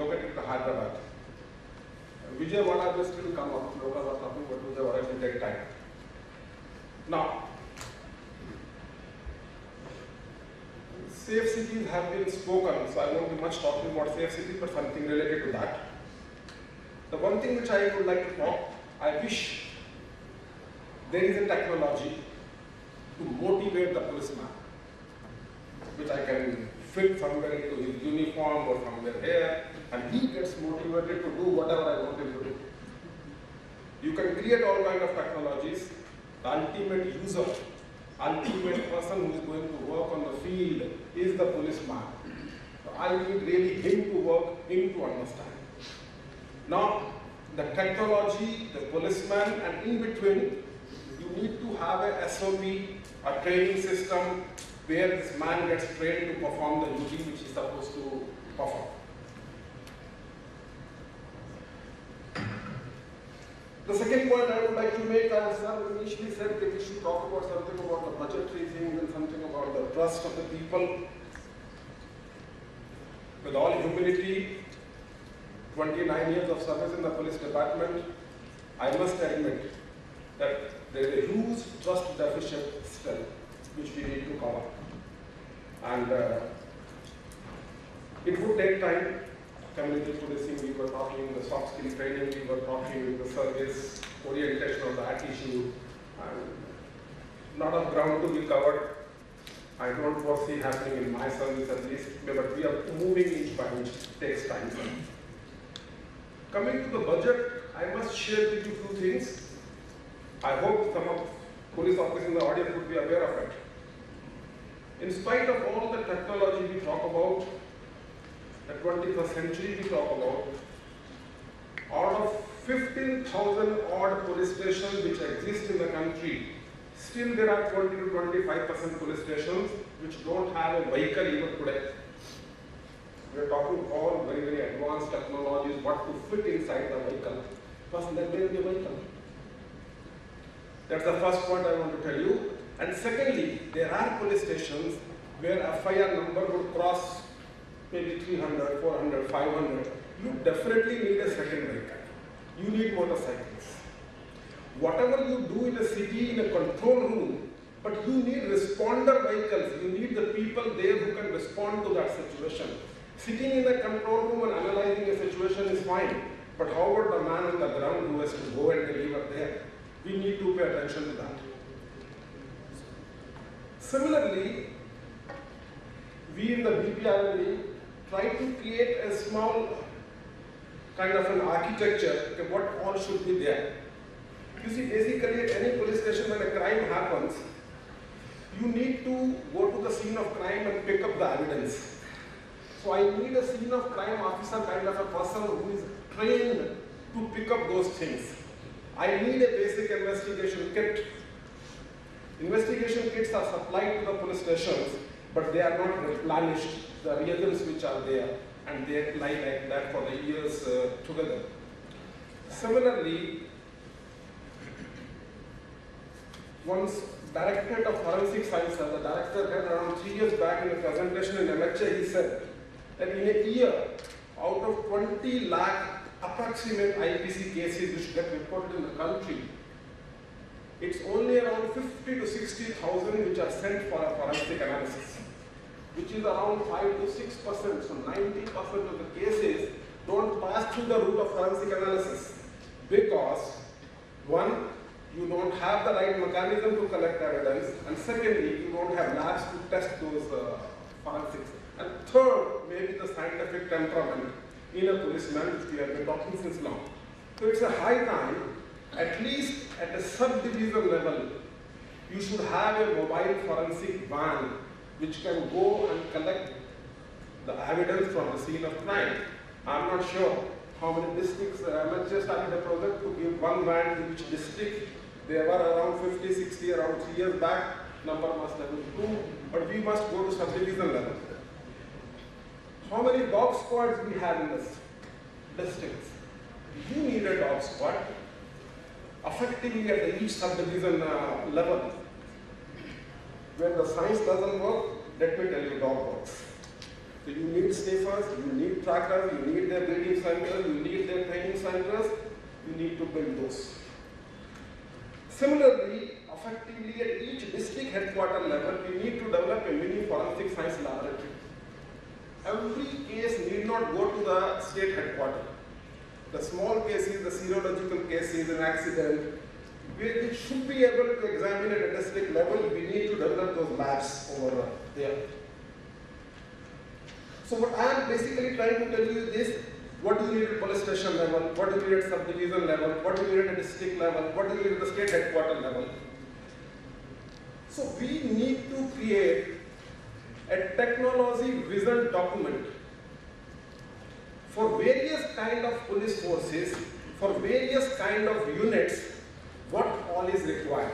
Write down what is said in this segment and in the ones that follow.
located to Hyderabad. Vijayawada will still come up. Local was talking about Vijayawada, it will take time. Now, safe cities have been spoken, so I won't be much talking about safe cities, but something related to that. The one thing which I would like to talk, I wish there is a technology to motivate the policeman, which I can fit somewhere into his uniform or somewhere here, and he gets motivated to do whatever I want him to do. You can create all kinds of technologies. The ultimate user, ultimate person who is going to work on the field is the policeman. So I need really him to work, him to understand. Now, the technology, the policeman, and in between, you need to have a SOP, a training system, where this man gets trained to perform the duty which he's supposed to perform. The second point I would like to make, as sir initially said that we should talk about something about the budgetary things and something about the trust of the people. With all humility, 29 years of service in the police department, I must admit that there is a huge trust deficit still, which we need to cover. And it would take time. Community policing, we were talking the soft skill training, we were talking the service orientation of that issue, and lot of ground to be covered. I don't foresee happening in my service at least, but we are moving inch by inch. It takes time. Coming to the budget, I must share with you two things. I hope some of police officers in the audience would be aware of it. In spite of all the technology we talk about, the 21st century we talk about, out of 15,000 odd police stations which exist in the country, still there are 20 to 25% police stations which don't have a vehicle even today. We are talking all very, very advanced technologies, what to fit inside the vehicle. First, let there be a vehicle. That's the first point I want to tell you. And secondly, there are police stations where FIR number would cross maybe 300, 400, 500. You definitely need a second vehicle. You need motorcycles. Whatever you do in a city, in a control room, but you need responder vehicles. You need the people there who can respond to that situation. Sitting in a control room and analyzing a situation is fine, but how about the man on the ground who has to go and deliver there? We need to pay attention to that. Similarly, we in the BPRLD try to create a small kind of an architecture, okay, what all should be there. You see, basically at any police station when a crime happens, you need to go to the scene of crime and pick up the evidence. So I need a scene of crime officer kind of a person who is trained to pick up those things. I need a basic investigation kit. Investigation kits are supplied to the police stations, but they are not replenished, the reagents which are there, and they lie like that for the years together. Similarly, once Directorate of Forensic Sciences, the director had around 3 years back in a presentation in MHA, he said that in a year, out of 20 lakh approximate IPC cases which get reported in the country, it's only around 50 to 60,000 which are sent for a forensic analysis, which is around 5 to 6%. So 90% of the cases don't pass through the route of forensic analysis because, one, you don't have the right mechanism to collect evidence, and secondly, you don't have labs to test those forensics. And third, maybe the scientific temperament in a policeman, which we have been talking since long. So it's a high time, at least at a subdivision level, you should have a mobile forensic van which can go and collect the evidence from the scene of crime. I'm not sure how many districts, MHA started a project to give one van to each district. There were around 50, 60, around 3 years back, number must have been 2, but we must go to subdivision level. How many dog squads we have in this districts? You need a dog squad effectively at each subdivision level. When the science doesn't work, let me tell you, dog works. So you need sniffers, you need trackers, you need their breeding centers, you need their training centers, you need to build those. Similarly, effectively at each district headquarter level, we need to develop a mini forensic science laboratory. Every case need not go to the state headquarters. The small cases, the serological cases, an accident, we should be able to examine at a district level. We need to develop those labs over there. So what I am basically trying to tell you is, what do you need at police station level, what do you need at subdivision level, what do you need at district level, what do you need at the state headquarter level. So we need to create a technology vision document for various kind of police forces, for various kind of units, what all is required.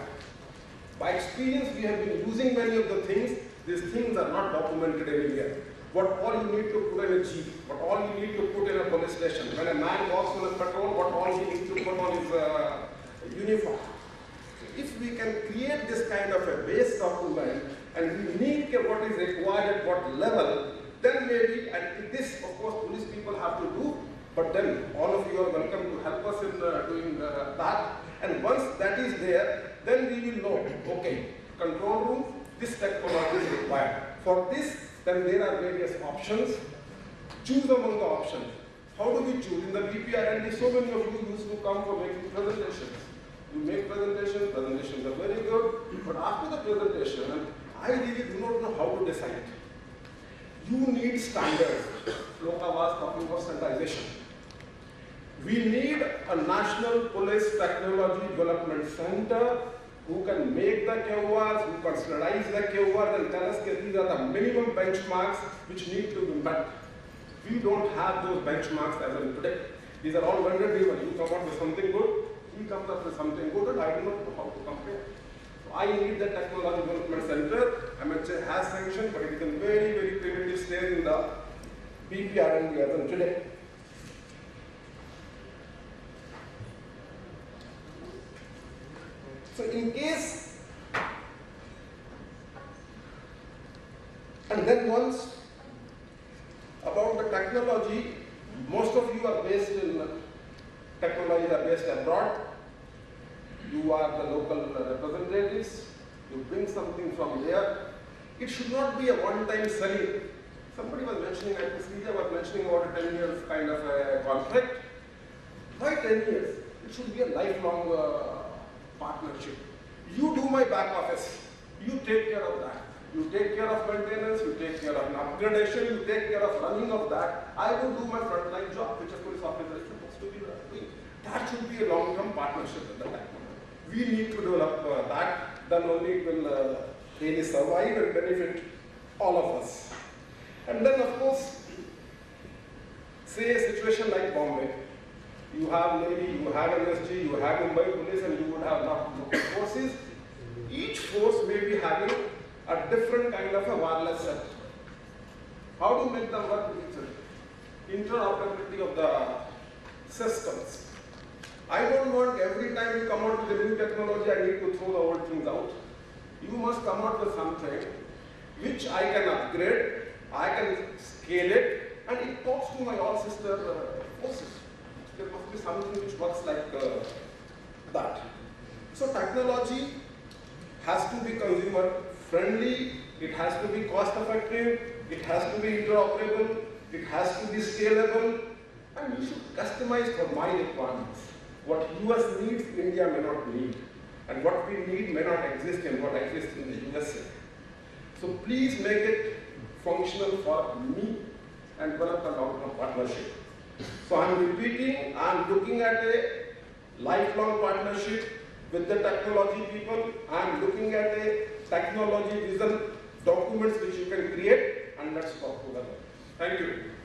By experience, we have been using many of the things. These things are not documented anywhere. What all you need to put in a jeep, what all you need to put in a police station. When a man walks on a patrol, what all he needs to put on his uniform. So if we can create this kind of a base document, and we need what is required at what level, then maybe, and this of course police people have to do, but then all of you are welcome to help us in doing that. And once that is there, then we will know, okay, control room, this technology is required. For this, then there are various options. Choose among the options. How do we choose? In the BPRND, so many of you used to come for making presentations. You make presentations are very good, but after the presentation, I really do not know how to decide. You need standards. Loka was talking about standardization. We need a National Police Technology Development Center who can make the KORs, who can standardize the KORs and tell us that these are the minimum benchmarks which need to be met. We don't have those benchmarks as of today. These are all vendor driven. You come up with something good, he comes up with something good, and I do not know how to compare. So I need the Technology Development Center. MHA has sanctioned, but it is in very, very primitive stage in the BPRND as of today. So in case, and then once about the technology, most of you are based in, technologies are based abroad. You are the local representatives, you bring something from there. It should not be a one-time selling. Somebody was mentioning, I think Srija was mentioning about a 10 years kind of a contract. Why 10 years? It should be a lifelong partnership. You do my back office, you take care of that. You take care of maintenance, you take care of upgradation, you take care of running of that. I will do my frontline job, which a police officer is supposed to be doing. That should be a long-term partnership at the time. We need to develop that, then only it will really survive and benefit all of us. And then of course, say a situation like Bombay. You have Navy, you have MSG, you have Mumbai Police, and you would have local forces. Each force may be having a different kind of a wireless set. How to make them work with each other? Interoperability of the systems. I don't want every time you come out with a new technology, I need to throw the old things out. You must come out with something which I can upgrade, I can scale it, and it talks to my all sister forces. There must be something which works like that. So technology has to be consumer friendly, it has to be cost effective, it has to be interoperable, it has to be scalable, and you should customize for my requirements. What US needs, India may not need, and what we need may not exist in what exists in the USA. So please make it functional for me and develop a long-term partnership. So I'm repeating, I'm looking at a lifelong partnership with the technology people. I'm looking at a technology vision documents which you can create, and let's talk together. Thank you.